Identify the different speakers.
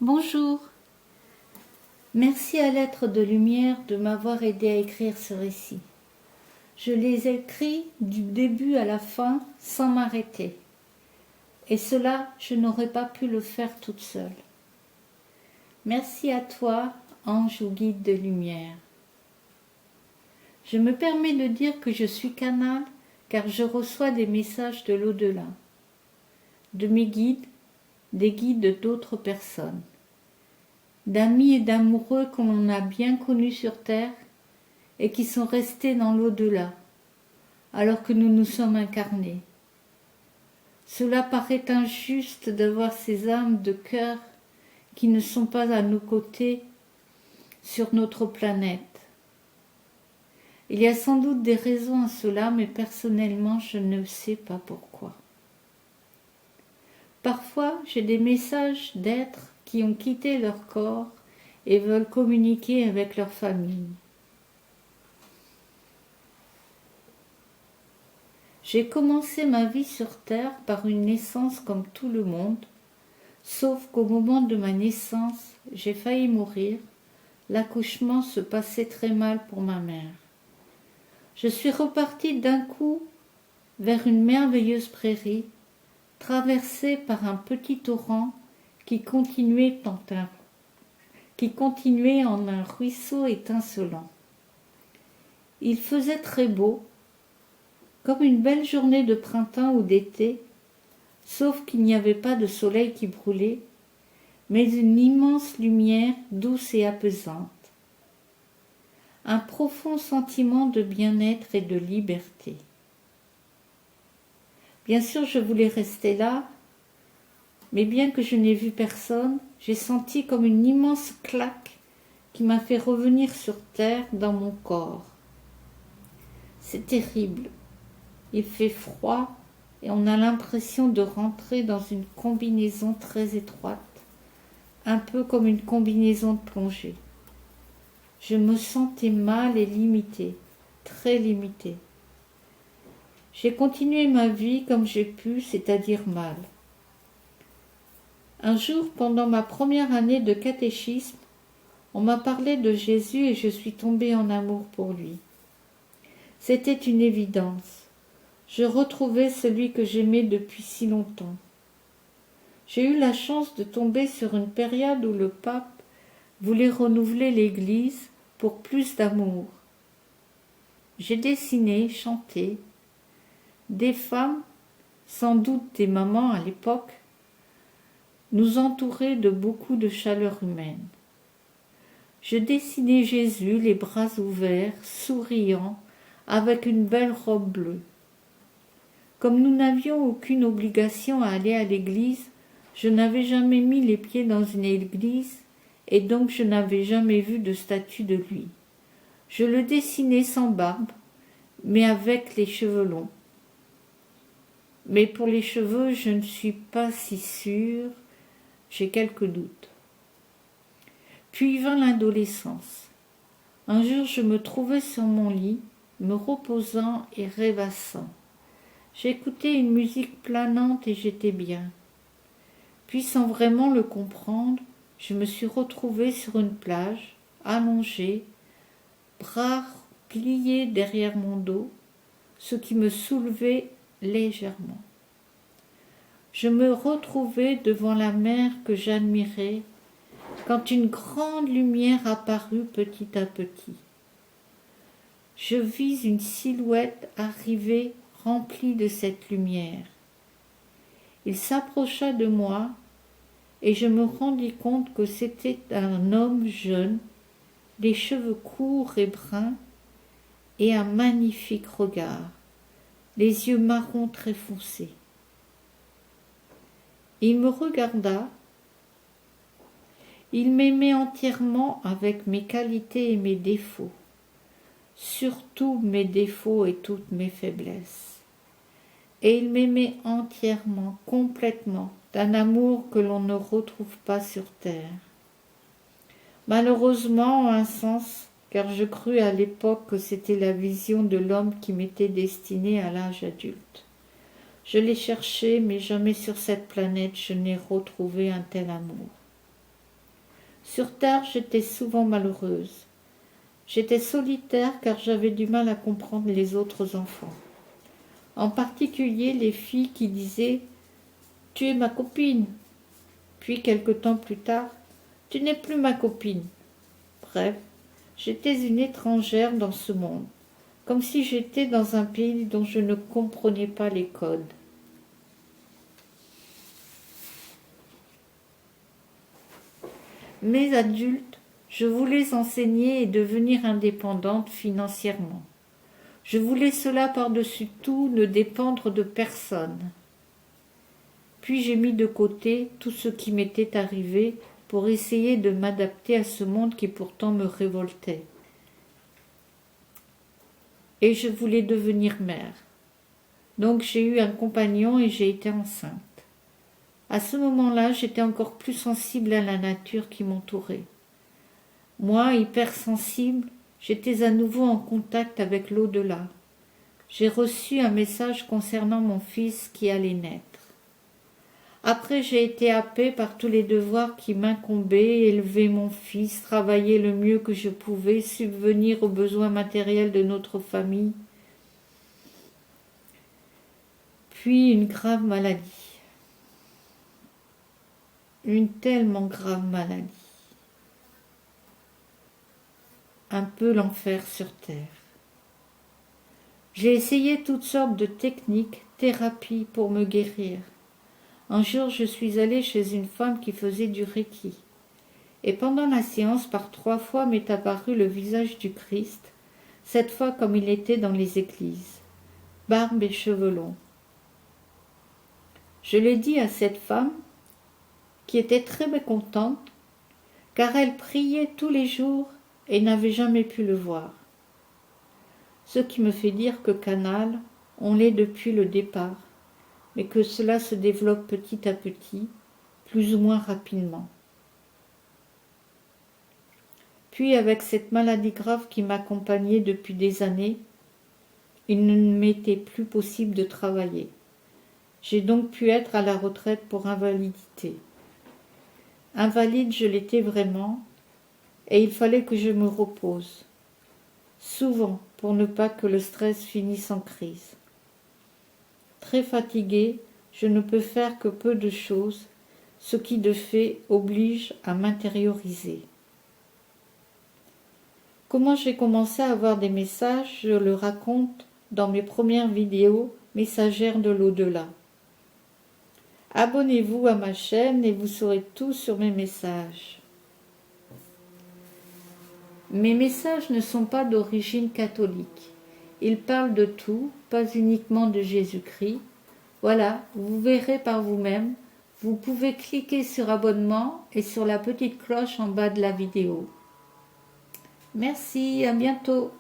Speaker 1: Bonjour. Merci à l'être de lumière de m'avoir aidé à écrire ce récit. Je l'ai écrit du début à la fin sans m'arrêter. Et cela, je n'aurais pas pu le faire toute seule. Merci à toi, ange ou guide de lumière. Je me permets de dire que je suis canal car je reçois des messages de l'au-delà, de mes guides, des guides d'autres personnes, d'amis et d'amoureux que l'on a bien connus sur terre et qui sont restés dans l'au-delà, alors que nous nous sommes incarnés. Cela paraît injuste d'avoir ces âmes de cœur qui ne sont pas à nos côtés sur notre planète. Il y a sans doute des raisons à cela, mais personnellement, je ne sais pas pourquoi. Parfois, j'ai des messages d'êtres qui ont quitté leur corps et veulent communiquer avec leur famille. J'ai commencé ma vie sur Terre par une naissance comme tout le monde, sauf qu'au moment de ma naissance, j'ai failli mourir. L'accouchement se passait très mal pour ma mère. Je suis repartie d'un coup vers une merveilleuse prairie, traversée par un petit torrent qui continuait en un ruisseau étincelant. Il faisait très beau, comme une belle journée de printemps ou d'été, sauf qu'il n'y avait pas de soleil qui brûlait, mais une immense lumière douce et apaisante. Un profond sentiment de bien-être et de liberté. Bien sûr, je voulais rester là, mais bien que je n'ai vu personne, j'ai senti comme une immense claque qui m'a fait revenir sur terre dans mon corps. C'est terrible. Il fait froid et on a l'impression de rentrer dans une combinaison très étroite, un peu comme une combinaison de plongée. Je me sentais mal et limitée, très limitée. J'ai continué ma vie comme j'ai pu, c'est-à-dire mal. Un jour, pendant ma première année de catéchisme, on m'a parlé de Jésus et je suis tombée en amour pour lui. C'était une évidence. Je retrouvais celui que j'aimais depuis si longtemps. J'ai eu la chance de tomber sur une période où le pape voulait renouveler l'Église pour plus d'amour. J'ai dessiné, chanté. Des femmes, sans doute des mamans à l'époque, nous entouraient de beaucoup de chaleur humaine. Je dessinais Jésus, les bras ouverts, souriant, avec une belle robe bleue. Comme nous n'avions aucune obligation à aller à l'église, je n'avais jamais mis les pieds dans une église et donc je n'avais jamais vu de statue de lui. Je le dessinais sans barbe, mais avec les cheveux longs. Mais pour les cheveux, je ne suis pas si sûre, j'ai quelques doutes. Puis vint l'adolescence. Un jour, je me trouvais sur mon lit, me reposant et rêvassant. J'écoutais une musique planante et j'étais bien. Puis, sans vraiment le comprendre, je me suis retrouvée sur une plage, allongée, bras pliés derrière mon dos, ce qui me soulevait légèrement. Je me retrouvais devant la mer que j'admirais, quand une grande lumière apparut petit à petit. Je vis une silhouette arriver remplie de cette lumière. Il s'approcha de moi et je me rendis compte que c'était un homme jeune, les cheveux courts et bruns et un magnifique regard, les yeux marrons très foncés. Il me regarda. Il m'aimait entièrement avec mes qualités et mes défauts, surtout mes défauts et toutes mes faiblesses. Et il m'aimait entièrement, complètement, d'un amour que l'on ne retrouve pas sur terre. Malheureusement, en un sens, car je crus à l'époque que c'était la vision de l'homme qui m'était destiné à l'âge adulte. Je l'ai cherché, mais jamais sur cette planète je n'ai retrouvé un tel amour. Sur Terre, j'étais souvent malheureuse. J'étais solitaire car j'avais du mal à comprendre les autres enfants. En particulier les filles qui disaient « Tu es ma copine ». Puis quelque temps plus tard « Tu n'es plus ma copine ». Bref, j'étais une étrangère dans ce monde, comme si j'étais dans un pays dont je ne comprenais pas les codes. Mais adulte, je voulais enseigner et devenir indépendante financièrement. Je voulais cela par-dessus tout, ne dépendre de personne. Puis j'ai mis de côté tout ce qui m'était arrivé pour essayer de m'adapter à ce monde qui pourtant me révoltait. Et je voulais devenir mère. Donc j'ai eu un compagnon et j'ai été enceinte. À ce moment-là, j'étais encore plus sensible à la nature qui m'entourait. Moi, hypersensible, j'étais à nouveau en contact avec l'au-delà. J'ai reçu un message concernant mon fils qui allait naître. Après, j'ai été happée par tous les devoirs qui m'incombaient, élever mon fils, travailler le mieux que je pouvais, subvenir aux besoins matériels de notre famille. Puis une grave maladie. Une tellement grave maladie. Un peu l'enfer sur terre. J'ai essayé toutes sortes de techniques, thérapies pour me guérir. Un jour, je suis allée chez une femme qui faisait du Reiki. Et pendant la séance, par 3 fois m'est apparu le visage du Christ, cette fois comme il était dans les églises, barbe et cheveux longs. Je l'ai dit à cette femme, qui était très mécontente, car elle priait tous les jours et n'avait jamais pu le voir. Ce qui me fait dire que Canal, on l'est depuis le départ, mais que cela se développe petit à petit, plus ou moins rapidement. Puis avec cette maladie grave qui m'accompagnait depuis des années, il ne m'était plus possible de travailler. J'ai donc pu être à la retraite pour invalidité. Invalide, je l'étais vraiment, et il fallait que je me repose, souvent pour ne pas que le stress finisse en crise. Très fatiguée, je ne peux faire que peu de choses, ce qui de fait oblige à m'intérioriser. Comment j'ai commencé à avoir des messages, je le raconte dans mes premières vidéos messagères de l'au-delà. Abonnez-vous à ma chaîne et vous saurez tout sur mes messages. Mes messages ne sont pas d'origine catholique. Ils parlent de tout, pas uniquement de Jésus-Christ. Voilà, vous verrez par vous-même. Vous pouvez cliquer sur abonnement et sur la petite cloche en bas de la vidéo. Merci, à bientôt.